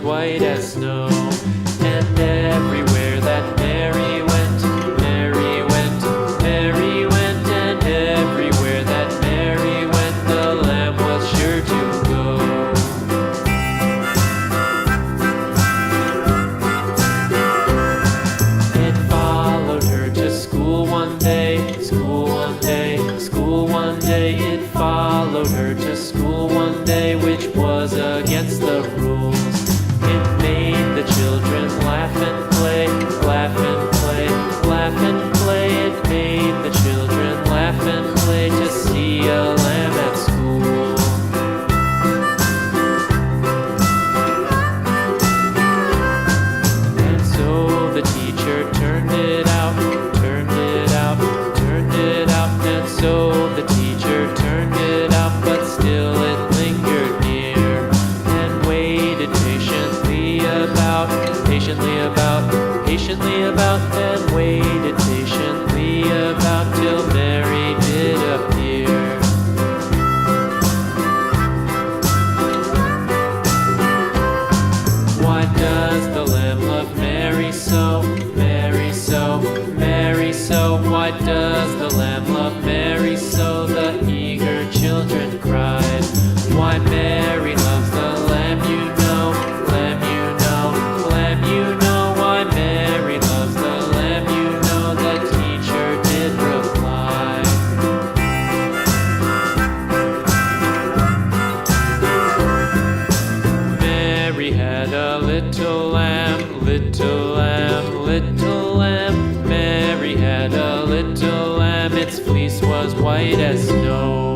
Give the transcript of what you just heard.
was white as snow. And everywhere that Mary went, Mary went, Mary went, and everywhere that Mary went, the lamb was sure to go. It followed her to school one day, school one day, school one day. It followed her to school one day, which was against the rules. It made the children laugh and play, laugh and play, laugh and play. It made the children laugh and play to see a lamb at school. And so the teacher turned it out, turned it out, turned it out. And so the teacher turned it out, but still it lingered near and waited patiently about, and waited patiently about till Mary did appear. Why does the lamb love Mary so, Mary so, Mary so? Why does the lamb love Mary so? The eager children cried. Why Mary loves the lamb, you know, lamb, you know, lamb, you know. Why Mary loves the lamb, you know, the teacher did reply. Mary had a little lamb, little lamb, little lamb. Mary had a little lamb, its fleece was white as snow.